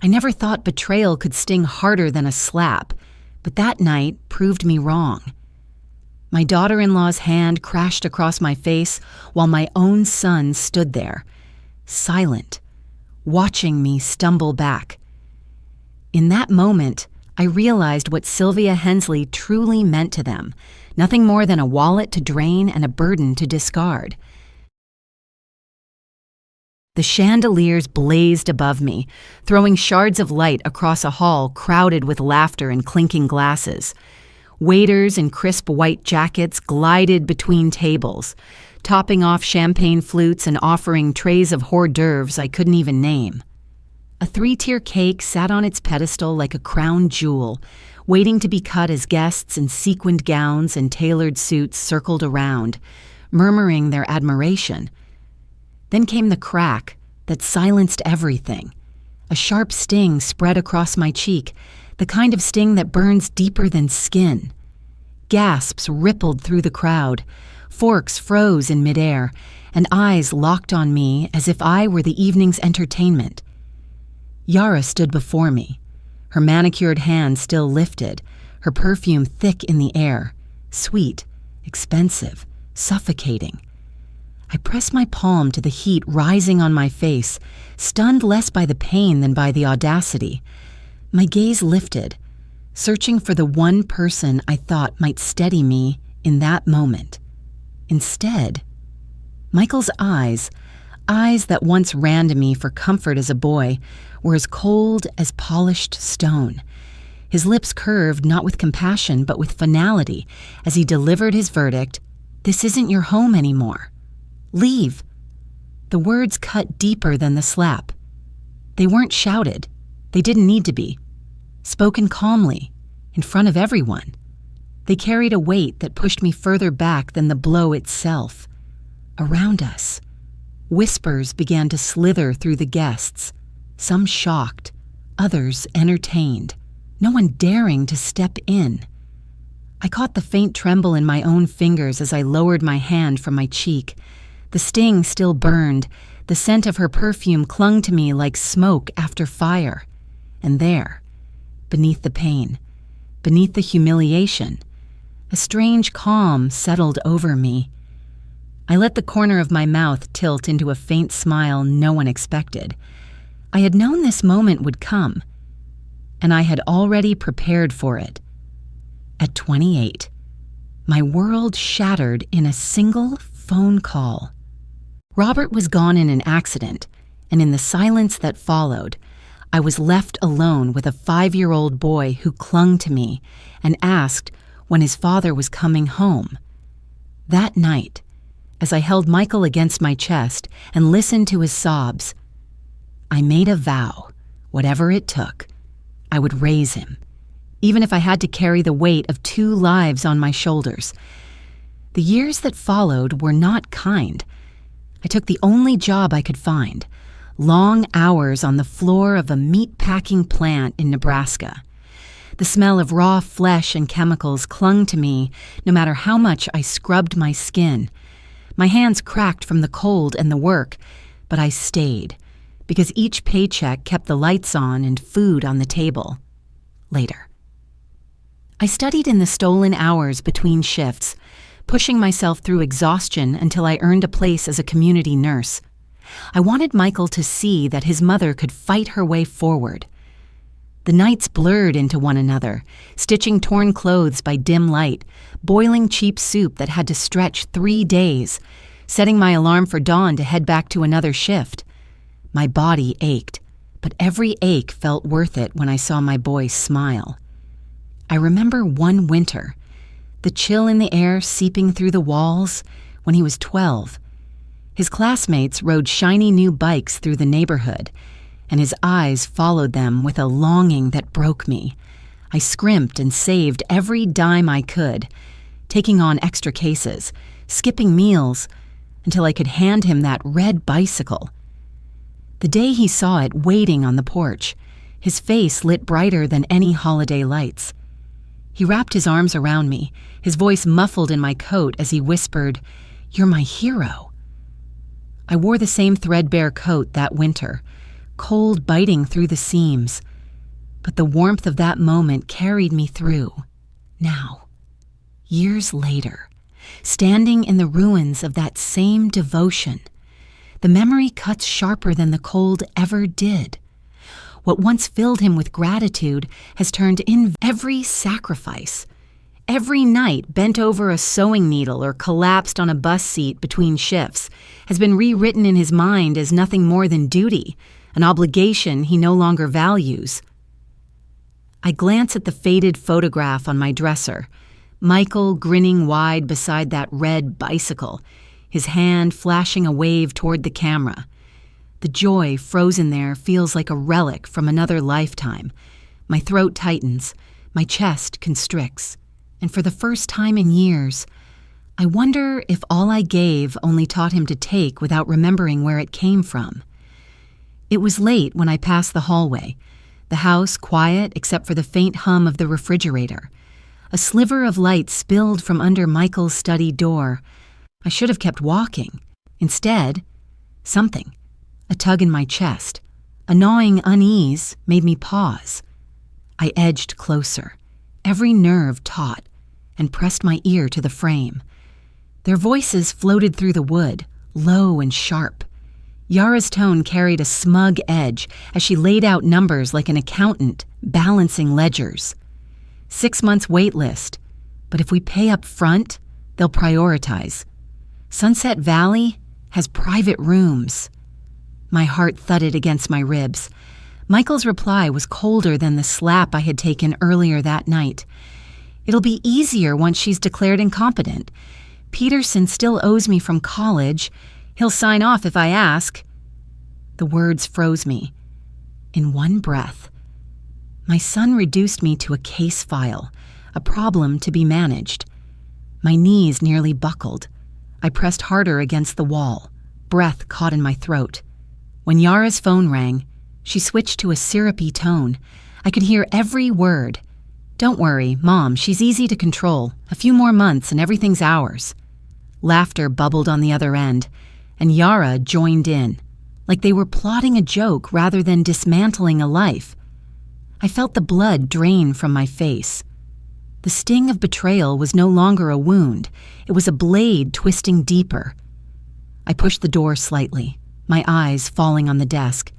I never thought betrayal could sting harder than a slap, but that night proved me wrong. My daughter-in-law's hand crashed across my face while my own son stood there, silent, watching me stumble back. In that moment, I realized what Sylvia Hensley truly meant to them, nothing more than a wallet to drain and a burden to discard. The chandeliers blazed above me, throwing shards of light across a hall crowded with laughter and clinking glasses. Waiters in crisp white jackets glided between tables, topping off champagne flutes and offering trays of hors d'oeuvres I couldn't even name. A 3-tier cake sat on its pedestal like a crown jewel, waiting to be cut as guests in sequined gowns and tailored suits circled around, murmuring their admiration. Then came the crack that silenced everything. A sharp sting spread across my cheek, the kind of sting that burns deeper than skin. Gasps rippled through the crowd, forks froze in midair, and eyes locked on me as if I were the evening's entertainment. Yara stood before me, her manicured hand still lifted, her perfume thick in the air, sweet, expensive, suffocating. I pressed my palm to the heat rising on my face, stunned less by the pain than by the audacity. My gaze lifted, searching for the one person I thought might steady me in that moment. Instead, Michael's eyes that once ran to me for comfort as a boy, were as cold as polished stone. His lips curved not with compassion but with finality as he delivered his verdict, "This isn't your home anymore. Leave." The words cut deeper than the slap. They weren't shouted. They didn't need to be. Spoken calmly, in front of everyone. They carried a weight that pushed me further back than the blow itself. Around us, whispers began to slither through the guests, some shocked, others entertained, no one daring to step in. I caught the faint tremble in my own fingers as I lowered my hand from my cheek. The sting still burned. The scent of her perfume clung to me like smoke after fire. And there, beneath the pain, beneath the humiliation, a strange calm settled over me. I let the corner of my mouth tilt into a faint smile no one expected. I had known this moment would come, and I had already prepared for it. At 28, my world shattered in a single phone call. Robert was gone in an accident, and in the silence that followed, I was left alone with a 5-year-old boy who clung to me and asked when his father was coming home. That night, as I held Michael against my chest and listened to his sobs, I made a vow, whatever it took, I would raise him, even if I had to carry the weight of 2 lives on my shoulders. The years that followed were not kind. I took the only job I could find, long hours on the floor of a meat-packing plant in Nebraska. The smell of raw flesh and chemicals clung to me no matter how much I scrubbed my skin. My hands cracked from the cold and the work, but I stayed, because each paycheck kept the lights on and food on the table. Later. I studied in the stolen hours between shifts, pushing myself through exhaustion until I earned a place as a community nurse. I wanted Michael to see that his mother could fight her way forward. The nights blurred into one another, stitching torn clothes by dim light, boiling cheap soup that had to stretch 3 days, setting my alarm for dawn to head back to another shift. My body ached, but every ache felt worth it when I saw my boy smile. I remember one winter, the chill in the air seeping through the walls, when he was 12. His classmates rode shiny new bikes through the neighborhood, and his eyes followed them with a longing that broke me. I scrimped and saved every dime I could, taking on extra cases, skipping meals, until I could hand him that red bicycle. The day he saw it waiting on the porch, his face lit brighter than any holiday lights. He wrapped his arms around me, his voice muffled in my coat as he whispered, "You're my hero." I wore the same threadbare coat that winter, cold biting through the seams. But the warmth of that moment carried me through. Now, years later, standing in the ruins of that same devotion, the memory cuts sharper than the cold ever did. What once filled him with gratitude has turned in every sacrifice. Every night bent over a sewing needle or collapsed on a bus seat between shifts has been rewritten in his mind as nothing more than duty, an obligation he no longer values. I glance at the faded photograph on my dresser, Michael grinning wide beside that red bicycle, his hand flashing a wave toward the camera. The joy frozen there feels like a relic from another lifetime. My throat tightens, my chest constricts, and for the first time in years, I wonder if all I gave only taught him to take without remembering where it came from. It was late when I passed the hallway, the house quiet except for the faint hum of the refrigerator. A sliver of light spilled from under Michael's study door. I should have kept walking. Instead, something, a tug in my chest, a gnawing unease made me pause. I edged closer, every nerve taut, and pressed my ear to the frame. Their voices floated through the wood, low and sharp. Yara's tone carried a smug edge as she laid out numbers like an accountant balancing ledgers. 6 months wait list, but if we pay up front, they'll prioritize. Sunset Valley has private rooms. My heart thudded against my ribs. Michael's reply was colder than the slap I had taken earlier that night. It'll be easier once she's declared incompetent. Peterson still owes me from college. He'll sign off if I ask. The words froze me. In one breath, my son reduced me to a case file, a problem to be managed. My knees nearly buckled. I pressed harder against the wall, breath caught in my throat. When Yara's phone rang, she switched to a syrupy tone. I could hear every word. "Don't worry, Mom, she's easy to control. A few more months and everything's ours." Laughter bubbled on the other end, and Yara joined in, like they were plotting a joke rather than dismantling a life. I felt the blood drain from my face. The sting of betrayal was no longer a wound. It was a blade twisting deeper. I pushed the door slightly, my eyes falling on the desk.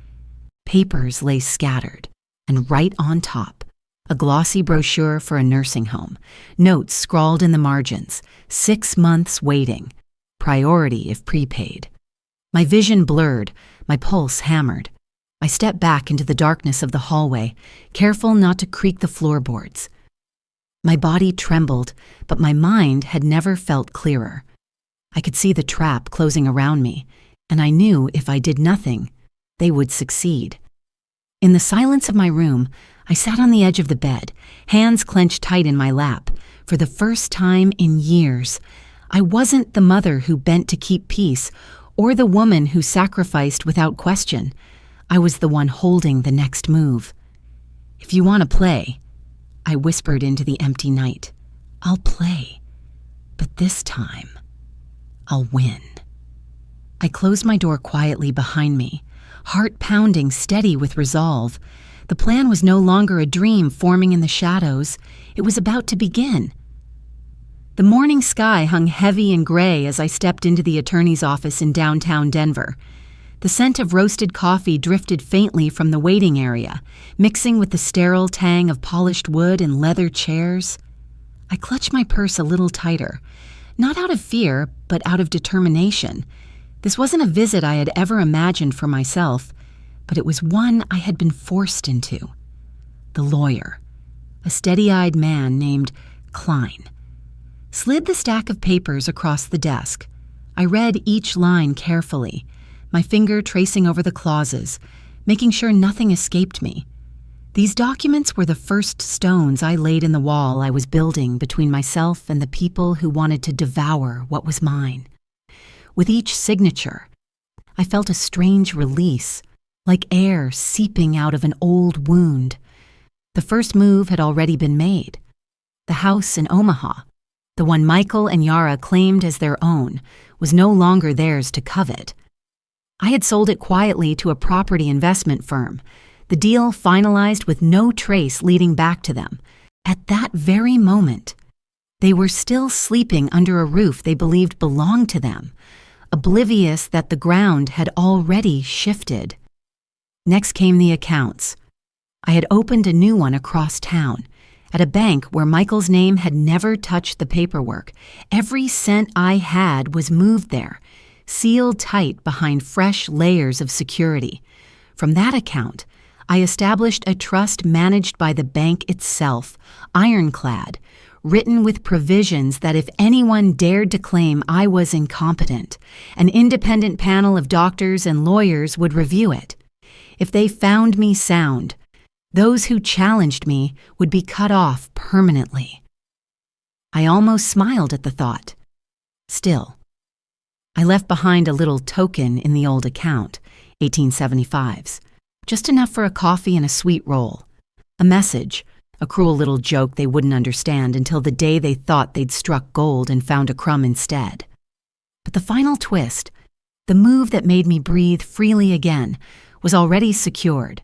Papers lay scattered, and right on top, a glossy brochure for a nursing home, notes scrawled in the margins, 6 months waiting, priority if prepaid. My vision blurred, my pulse hammered. I stepped back into the darkness of the hallway, careful not to creak the floorboards. My body trembled, but my mind had never felt clearer. I could see the trap closing around me, and I knew if I did nothing, they would succeed. In the silence of my room, I sat on the edge of the bed, hands clenched tight in my lap. For the first time in years, I wasn't the mother who bent to keep peace, or the woman who sacrificed without question. I was the one holding the next move. "If you want to play," I whispered into the empty night, "I'll play. But this time, I'll win." I closed my door quietly behind me, heart pounding steady with resolve. The plan was no longer a dream forming in the shadows. It was about to begin. The morning sky hung heavy and gray as I stepped into the attorney's office in downtown Denver. The scent of roasted coffee drifted faintly from the waiting area, mixing with the sterile tang of polished wood and leather chairs. I clutched my purse a little tighter, not out of fear, but out of determination. This wasn't a visit I had ever imagined for myself, but it was one I had been forced into. The lawyer, a steady-eyed man named Klein, slid the stack of papers across the desk. I read each line carefully, my finger tracing over the clauses, making sure nothing escaped me. These documents were the first stones I laid in the wall I was building between myself and the people who wanted to devour what was mine. With each signature, I felt a strange release, like air seeping out of an old wound. The first move had already been made. The house in Omaha, the one Michael and Yara claimed as their own, was no longer theirs to covet. I had sold it quietly to a property investment firm, the deal finalized with no trace leading back to them. At that very moment, they were still sleeping under a roof they believed belonged to them, oblivious that the ground had already shifted. Next came the accounts. I had opened a new one across town, at a bank where Michael's name had never touched the paperwork. Every cent I had was moved there, sealed tight behind fresh layers of security. From that account, I established a trust managed by the bank itself, ironclad, written with provisions that if anyone dared to claim I was incompetent, an independent panel of doctors and lawyers would review it. If they found me sound, those who challenged me would be cut off permanently. I almost smiled at the thought. Still, I left behind a little token in the old account, 1875's, just enough for a coffee and a sweet roll. A message, a cruel little joke they wouldn't understand until the day they thought they'd struck gold and found a crumb instead. But the final twist, the move that made me breathe freely again, was already secured.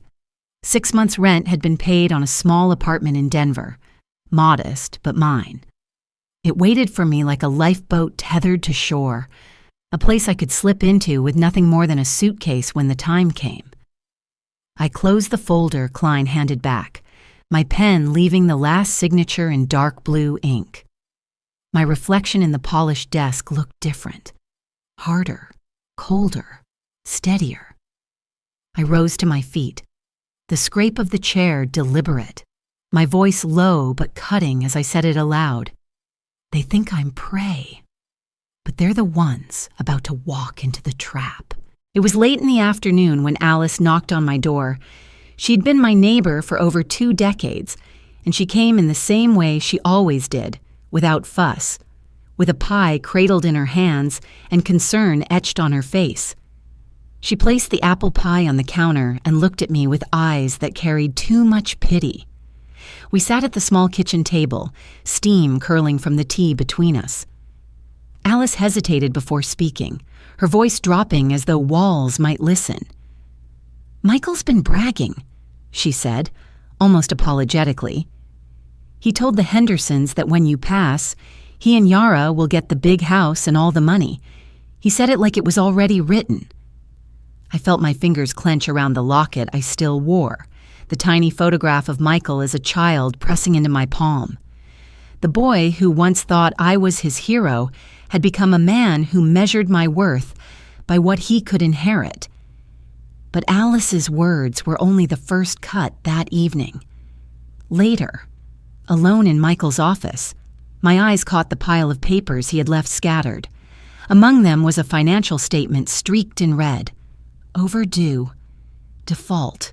6 months' rent had been paid on a small apartment in Denver, modest but mine. It waited for me like a lifeboat tethered to shore, a place I could slip into with nothing more than a suitcase when the time came. I closed the folder Klein handed back, my pen leaving the last signature in dark blue ink. My reflection in the polished desk looked different, harder, colder, steadier. I rose to my feet, the scrape of the chair deliberate, my voice low but cutting as I said it aloud. They think I'm prey, but they're the ones about to walk into the trap. It was late in the afternoon when Alice knocked on my door. She'd been my neighbor for over 2 decades, and she came in the same way she always did, without fuss, with a pie cradled in her hands and concern etched on her face. She placed the apple pie on the counter and looked at me with eyes that carried too much pity. We sat at the small kitchen table, steam curling from the tea between us. Alice hesitated before speaking, her voice dropping as though walls might listen. "Michael's been bragging," she said, almost apologetically. "He told the Hendersons that when you pass, he and Yara will get the big house and all the money. He said it like it was already written." I felt my fingers clench around the locket I still wore, the tiny photograph of Michael as a child pressing into my palm. The boy who once thought I was his hero had become a man who measured my worth by what he could inherit. But Alice's words were only the first cut that evening. Later, alone in Michael's office, my eyes caught the pile of papers he had left scattered. Among them was a financial statement streaked in red. Overdue, default,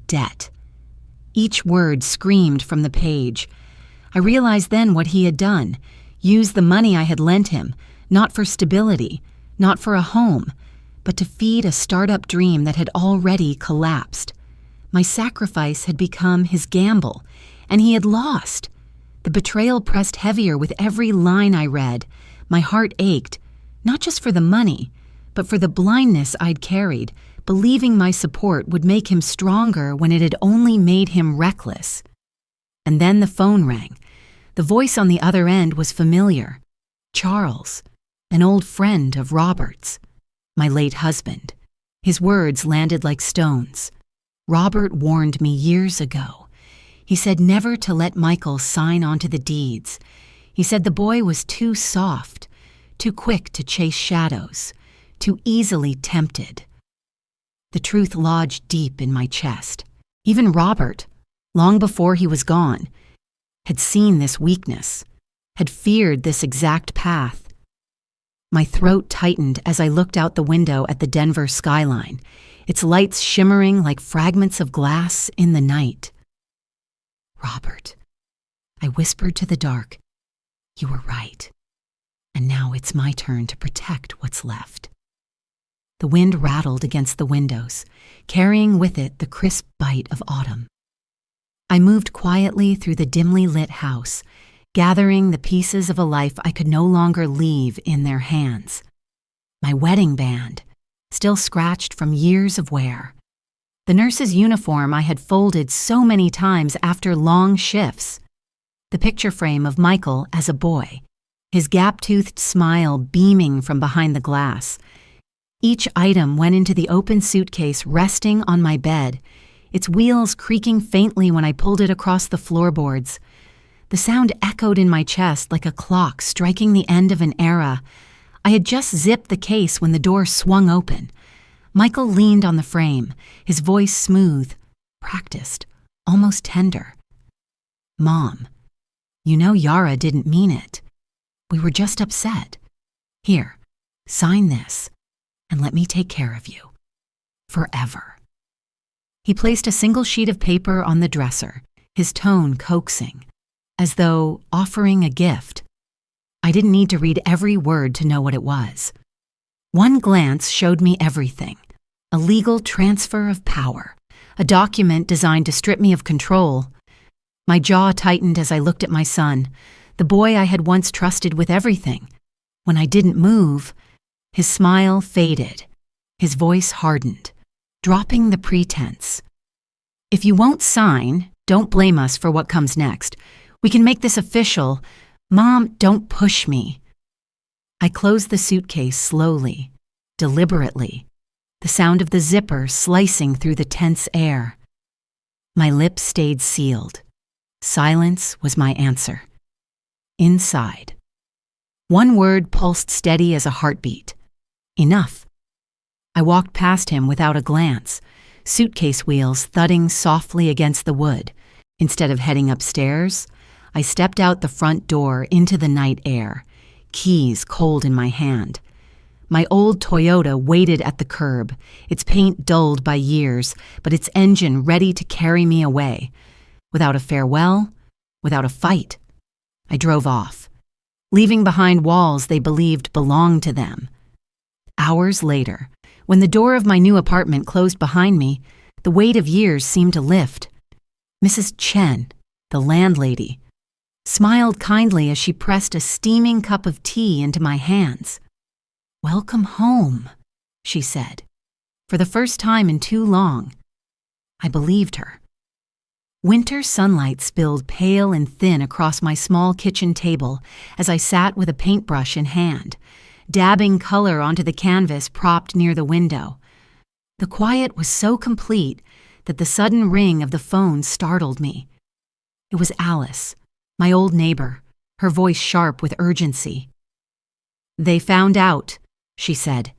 debt. Each word screamed from the page. I realized then what he had done, used the money I had lent him, not for stability, not for a home, but to feed a startup dream that had already collapsed. My sacrifice had become his gamble, and he had lost. The betrayal pressed heavier with every line I read. My heart ached, not just for the money, but for the blindness I'd carried, believing my support would make him stronger when it had only made him reckless. And then the phone rang. The voice on the other end was familiar. Charles, an old friend of Robert's, my late husband. His words landed like stones. Robert warned me years ago. He said never to let Michael sign onto the deeds. He said the boy was too soft, too quick to chase shadows, too easily tempted. The truth lodged deep in my chest. Even Robert, long before he was gone, had seen this weakness, had feared this exact path. My throat tightened as I looked out the window at the Denver skyline, its lights shimmering like fragments of glass in the night. "Robert," I whispered to the dark, "you were right. And now it's my turn to protect what's left." The wind rattled against the windows, carrying with it the crisp bite of autumn. I moved quietly through the dimly lit house, gathering the pieces of a life I could no longer leave in their hands. My wedding band, still scratched from years of wear. The nurse's uniform I had folded so many times after long shifts. The picture frame of Michael as a boy, his gap-toothed smile beaming from behind the glass. Each item went into the open suitcase resting on my bed, its wheels creaking faintly when I pulled it across the floorboards. The sound echoed in my chest like a clock striking the end of an era. I had just zipped the case when the door swung open. Michael leaned on the frame, his voice smooth, practiced, almost tender. "Mom, you know Yara didn't mean it. We were just upset. Here, sign this, and let me take care of you. Forever." He placed a single sheet of paper on the dresser, his tone coaxing, as though offering a gift. I didn't need to read every word to know what it was. One glance showed me everything. A legal transfer of power, a document designed to strip me of control. My jaw tightened as I looked at my son, the boy I had once trusted with everything. When I didn't move, his smile faded, his voice hardened, dropping the pretense. "If you won't sign, don't blame us for what comes next. We can make this official. Mom, don't push me." I closed the suitcase slowly, deliberately, the sound of the zipper slicing through the tense air. My lips stayed sealed. Silence was my answer. Inside. One word pulsed steady as a heartbeat. Enough. I walked past him without a glance, suitcase wheels thudding softly against the wood. Instead of heading upstairs, I stepped out the front door into the night air, keys cold in my hand. My old Toyota waited at the curb, its paint dulled by years, but its engine ready to carry me away. Without a farewell, without a fight, I drove off, leaving behind walls they believed belonged to them. Hours later, when the door of my new apartment closed behind me, the weight of years seemed to lift. Mrs. Chen, the landlady, smiled kindly as she pressed a steaming cup of tea into my hands. "Welcome home," she said. For the first time in too long, I believed her. Winter sunlight spilled pale and thin across my small kitchen table as I sat with a paintbrush in hand, dabbing color onto the canvas propped near the window. The quiet was so complete that the sudden ring of the phone startled me. It was Alice, my old neighbor, her voice sharp with urgency. "They found out," she said.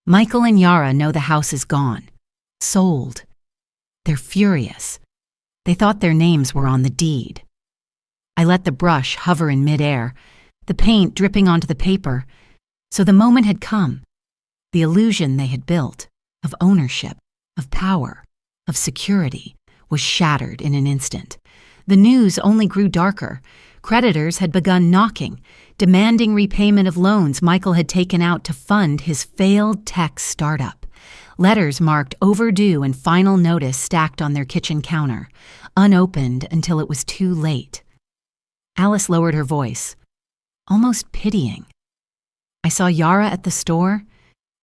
"Michael and Yara know the house is gone. Sold. They're furious. They thought their names were on the deed." I let the brush hover in midair, the paint dripping onto the paper. So the moment had come. The illusion they had built, of ownership, of power, of security, was shattered in an instant. The news only grew darker. Creditors had begun knocking, demanding repayment of loans Michael had taken out to fund his failed tech startup. Letters marked overdue and final notice stacked on their kitchen counter, unopened until it was too late. Alice lowered her voice, almost pitying. I saw Yara at the store.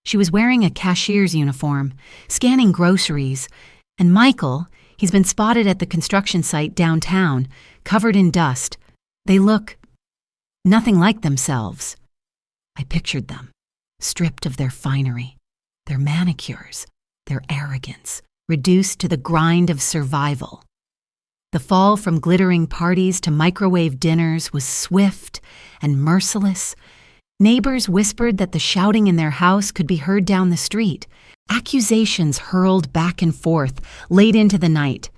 She was wearing a cashier's uniform, scanning groceries, and Michael, he's been spotted at the construction site downtown, covered in dust. They look nothing like themselves. I pictured them, stripped of their finery, their manicures, their arrogance, reduced to the grind of survival. The fall from glittering parties to microwave dinners was swift and merciless. Neighbors whispered that the shouting in their house could be heard down the street. Accusations hurled back and forth, late into the night.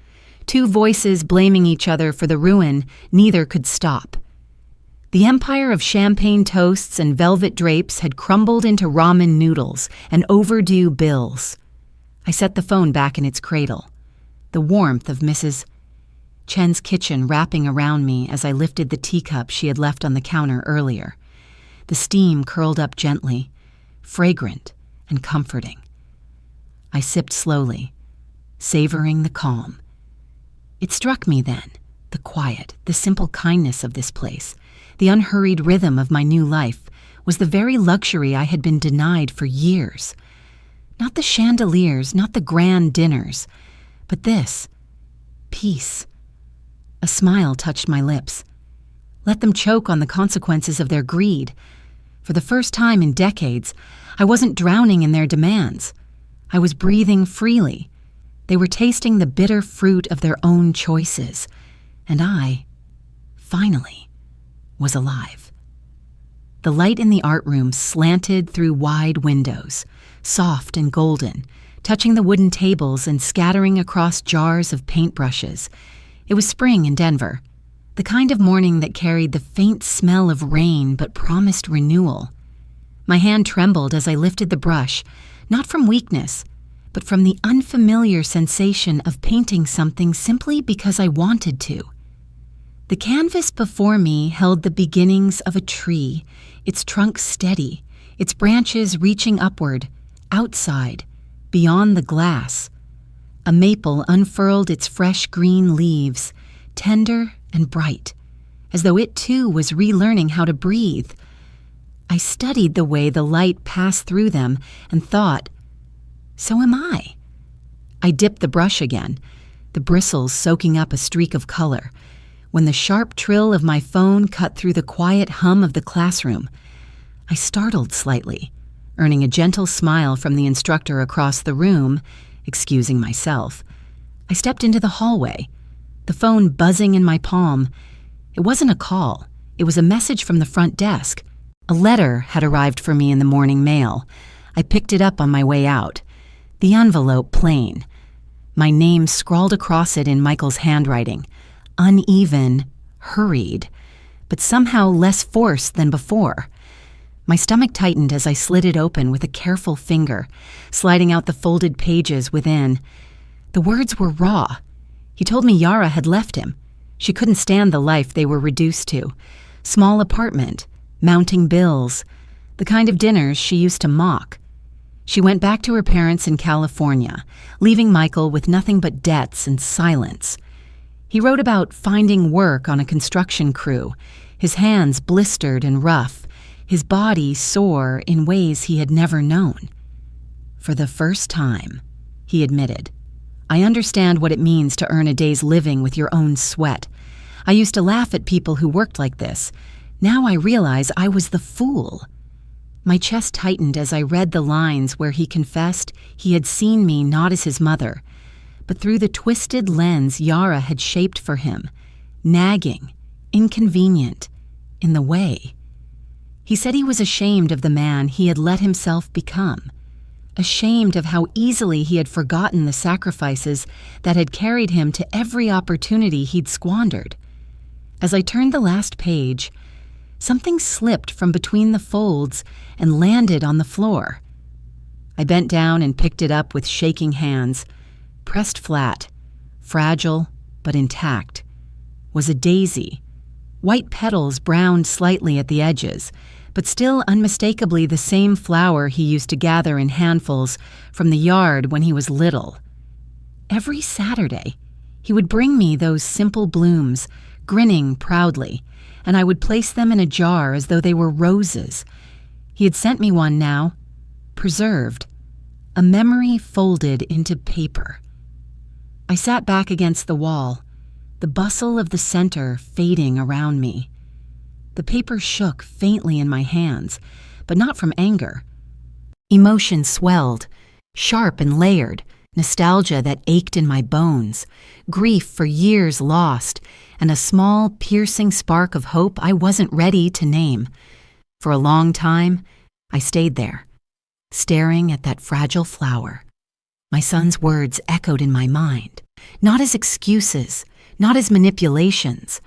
Two voices blaming each other for the ruin neither could stop. The empire of champagne toasts and velvet drapes had crumbled into ramen noodles and overdue bills. I set the phone back in its cradle, the warmth of Mrs. Chen's kitchen wrapping around me as I lifted the teacup she had left on the counter earlier. The steam curled up gently, fragrant and comforting. I sipped slowly, savoring the calm. It struck me then, the quiet, the simple kindness of this place, the unhurried rhythm of my new life, was the very luxury I had been denied for years. Not the chandeliers, not the grand dinners, but this, peace. A smile touched my lips. Let them choke on the consequences of their greed. For the first time in decades, I wasn't drowning in their demands. I was breathing freely. They were tasting the bitter fruit of their own choices. And I, finally, was alive. The light in the art room slanted through wide windows, soft and golden, touching the wooden tables and scattering across jars of paintbrushes. It was spring in Denver, the kind of morning that carried the faint smell of rain but promised renewal. My hand trembled as I lifted the brush, not from weakness, but from the unfamiliar sensation of painting something simply because I wanted to. The canvas before me held the beginnings of a tree, its trunk steady, its branches reaching upward, outside, beyond the glass. A maple unfurled its fresh green leaves, tender and bright, as though it too was relearning how to breathe. I studied the way the light passed through them and thought, so am I. I dipped the brush again, the bristles soaking up a streak of color, when the sharp trill of my phone cut through the quiet hum of the classroom. I startled slightly, earning a gentle smile from the instructor across the room, excusing myself. I stepped into the hallway, the phone buzzing in my palm. It wasn't a call. It was a message from the front desk. A letter had arrived for me in the morning mail. I picked it up on my way out. The envelope plain. My name scrawled across it in Michael's handwriting. Uneven, hurried, but somehow less force than before. My stomach tightened as I slid it open with a careful finger, sliding out the folded pages within. The words were raw. He told me Yara had left him. She couldn't stand the life they were reduced to. Small apartment, mounting bills, the kind of dinners she used to mock. She went back to her parents in California, leaving Michael with nothing but debts and silence. He wrote about finding work on a construction crew, his hands blistered and rough, his body sore in ways he had never known. For the first time, he admitted, I understand what it means to earn a day's living with your own sweat. I used to laugh at people who worked like this. Now I realize I was the fool. My chest tightened as I read the lines where he confessed he had seen me not as his mother, but through the twisted lens Yara had shaped for him, nagging, inconvenient, in the way. He said he was ashamed of the man he had let himself become, ashamed of how easily he had forgotten the sacrifices that had carried him to every opportunity he'd squandered. As I turned the last page, something slipped from between the folds and landed on the floor. I bent down and picked it up with shaking hands. Pressed flat, fragile but intact, was a daisy. White petals browned slightly at the edges, but still unmistakably the same flower he used to gather in handfuls from the yard when he was little. Every Saturday, he would bring me those simple blooms, grinning proudly, and I would place them in a jar as though they were roses. He had sent me one now, preserved, a memory folded into paper. I sat back against the wall, the bustle of the center fading around me. The paper shook faintly in my hands, but not from anger. Emotion swelled, sharp and layered, nostalgia that ached in my bones, grief for years lost, and a small, piercing spark of hope I wasn't ready to name. For a long time, I stayed there, staring at that fragile flower. My son's words echoed in my mind, not as excuses, not as manipulations,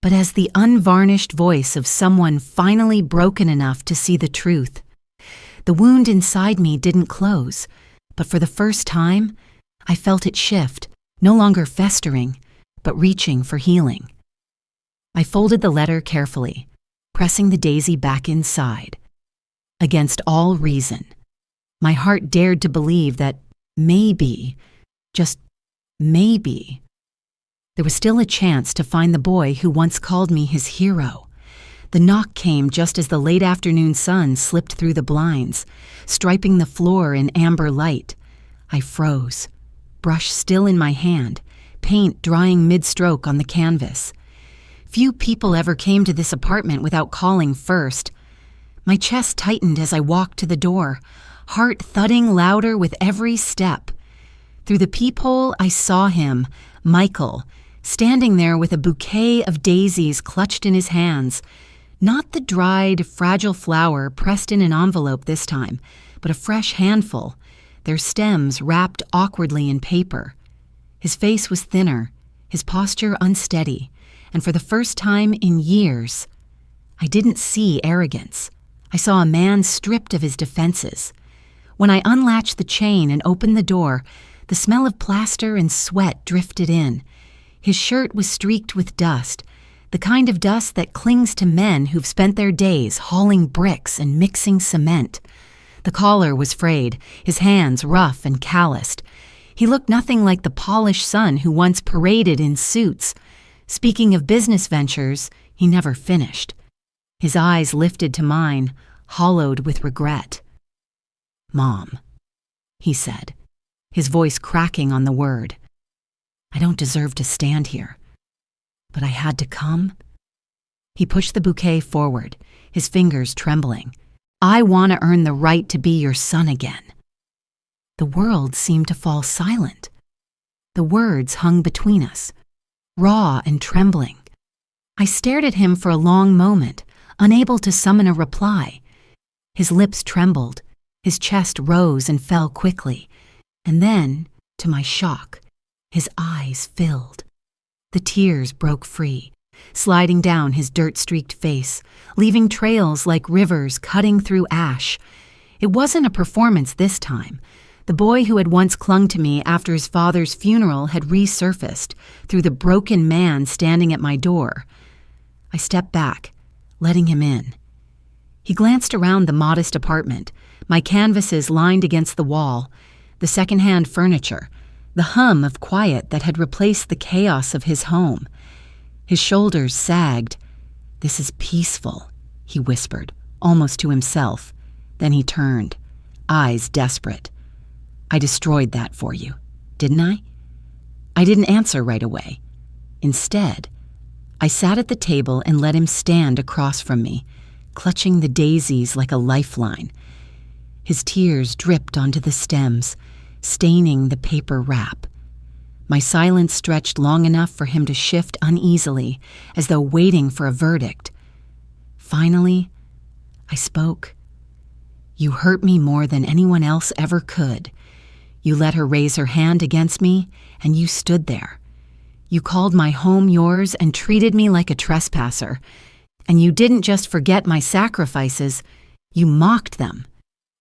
but as the unvarnished voice of someone finally broken enough to see the truth. The wound inside me didn't close, but for the first time, I felt it shift, no longer festering, but reaching for healing. I folded the letter carefully, pressing the daisy back inside. Against all reason, my heart dared to believe that maybe, just maybe, there was still a chance to find the boy who once called me his hero, The knock came just as the late afternoon sun slipped through the blinds, striping the floor in amber light. I froze, brush still in my hand, paint drying mid-stroke on the canvas. Few people ever came to this apartment without calling first. My chest tightened as I walked to the door, heart thudding louder with every step. Through the peephole, I saw him, Michael, standing there with a bouquet of daisies clutched in his hands. Not the dried, fragile flower pressed in an envelope this time, but a fresh handful, their stems wrapped awkwardly in paper. His face was thinner, his posture unsteady, and for the first time in years, I didn't see arrogance. I saw a man stripped of his defenses. When I unlatched the chain and opened the door, the smell of plaster and sweat drifted in. His shirt was streaked with dust, the kind of dust that clings to men who've spent their days hauling bricks and mixing cement. The collar was frayed, his hands rough and calloused. He looked nothing like the polished son who once paraded in suits. Speaking of business ventures, he never finished. His eyes lifted to mine, hollowed with regret. "Mom," he said, his voice cracking on the word. "I don't deserve to stand here, but I had to come." He pushed the bouquet forward, his fingers trembling. "I want to earn the right to be your son again." The world seemed to fall silent. The words hung between us, raw and trembling. I stared at him for a long moment, unable to summon a reply. His lips trembled, his chest rose and fell quickly, and then, to my shock, his eyes filled. The tears broke free, sliding down his dirt-streaked face, leaving trails like rivers cutting through ash. It wasn't a performance this time. The boy who had once clung to me after his father's funeral had resurfaced through the broken man standing at my door. I stepped back, letting him in. He glanced around the modest apartment, my canvases lined against the wall, the second-hand furniture, the hum of quiet that had replaced the chaos of his home. His shoulders sagged. "This is peaceful," he whispered, almost to himself. Then he turned, eyes desperate. "I destroyed that for you, didn't I?" I didn't answer right away. Instead, I sat at the table and let him stand across from me, clutching the daisies like a lifeline. His tears dripped onto the stems, staining the paper wrap. My silence stretched long enough for him to shift uneasily, as though waiting for a verdict. Finally, I spoke. "You hurt me more than anyone else ever could. You let her raise her hand against me, and you stood there. You called my home yours and treated me like a trespasser. And you didn't just forget my sacrifices, you mocked them."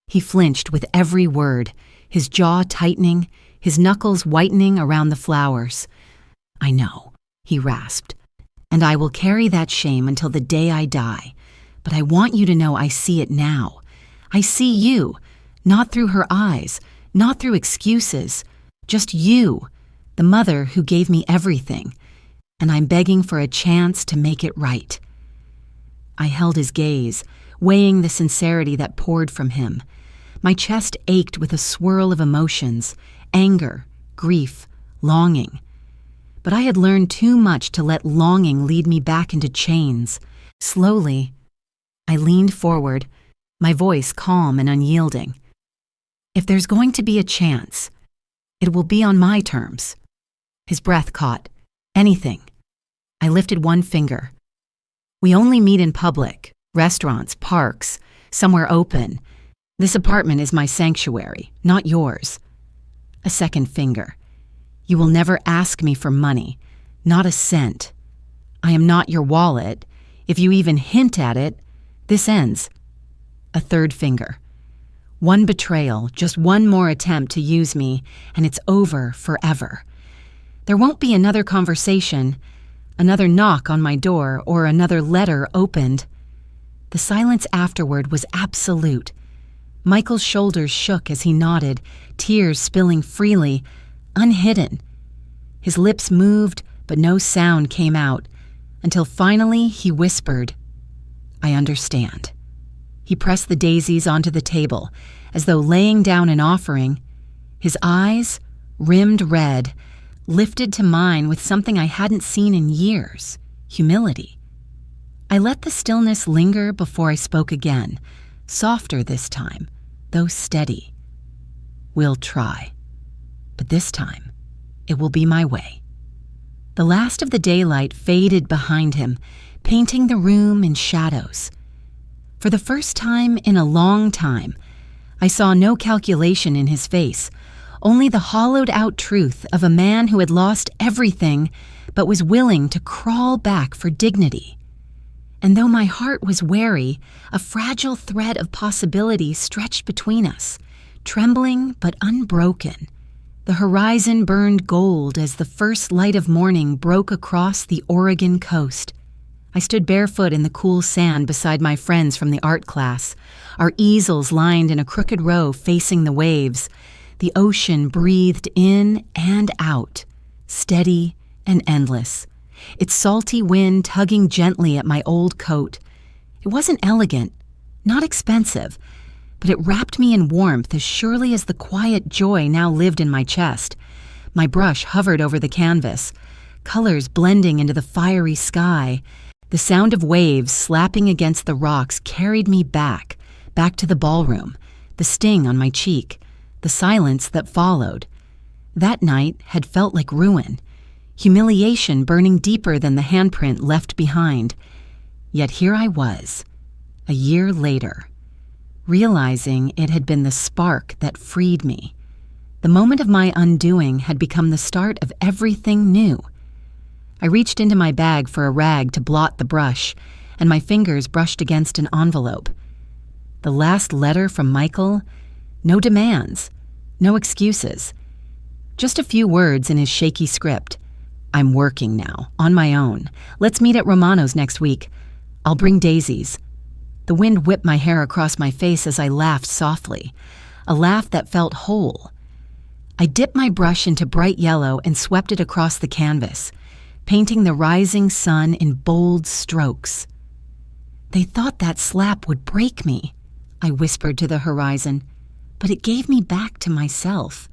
He flinched with every word, his jaw tightening, his knuckles whitening around the flowers. "I know," he rasped, "and I will carry that shame until the day I die. But I want you to know I see it now. I see you, not through her eyes, not through excuses, just you, the mother who gave me everything, and I'm begging for a chance to make it right." I held his gaze, weighing the sincerity that poured from him. My chest ached with a swirl of emotions, anger, grief, longing. But I had learned too much to let longing lead me back into chains. Slowly, I leaned forward, my voice calm and unyielding. "If there's going to be a chance, it will be on my terms." His breath caught. "Anything." I lifted one finger. "We only meet in public, restaurants, parks, somewhere open. This apartment is my sanctuary, not yours." A second finger. "You will never ask me for money, not a cent. I am not your wallet. If you even hint at it, this ends." A third finger. "One betrayal, just one more attempt to use me, and it's over forever. There won't be another conversation, another knock on my door, or another letter opened." The silence afterward was absolute. Michael's shoulders shook as he nodded, tears spilling freely, unhidden. His lips moved, but no sound came out, until finally he whispered, I understand." He pressed the daisies onto the table, as though laying down an offering. His eyes, rimmed red, lifted to mine with something I hadn't seen in years: humility. I let the stillness linger before I spoke again, softer this time, though steady. "We'll try. But this time, it will be my way." The last of the daylight faded behind him, painting the room in shadows. For the first time in a long time, I saw no calculation in his face, only the hollowed-out truth of a man who had lost everything but was willing to crawl back for dignity. And though my heart was wary, a fragile thread of possibility stretched between us, trembling but unbroken. The horizon burned gold as the first light of morning broke across the Oregon coast. I stood barefoot in the cool sand beside my friends from the art class, our easels lined in a crooked row facing the waves. The ocean breathed in and out, steady and endless, its salty wind tugging gently at my old coat. It wasn't elegant, not expensive, but it wrapped me in warmth as surely as the quiet joy now lived in my chest. My brush hovered over the canvas, colors blending into the fiery sky. The sound of waves slapping against the rocks carried me back to the ballroom, the sting on my cheek, the silence that followed. That night had felt like ruin, humiliation burning deeper than the handprint left behind. Yet here I was, a year later, realizing it had been the spark that freed me. The moment of my undoing had become the start of everything new. I reached into my bag for a rag to blot the brush, and my fingers brushed against an envelope. The last letter from Michael, no demands, no excuses. Just a few words in his shaky script. "I'm working now, on my own. Let's meet at Romano's next week. I'll bring daisies." The wind whipped my hair across my face as I laughed softly, a laugh that felt whole. I dipped my brush into bright yellow and swept it across the canvas, painting the rising sun in bold strokes. "They thought that slap would break me," I whispered to the horizon, "but it gave me back to myself.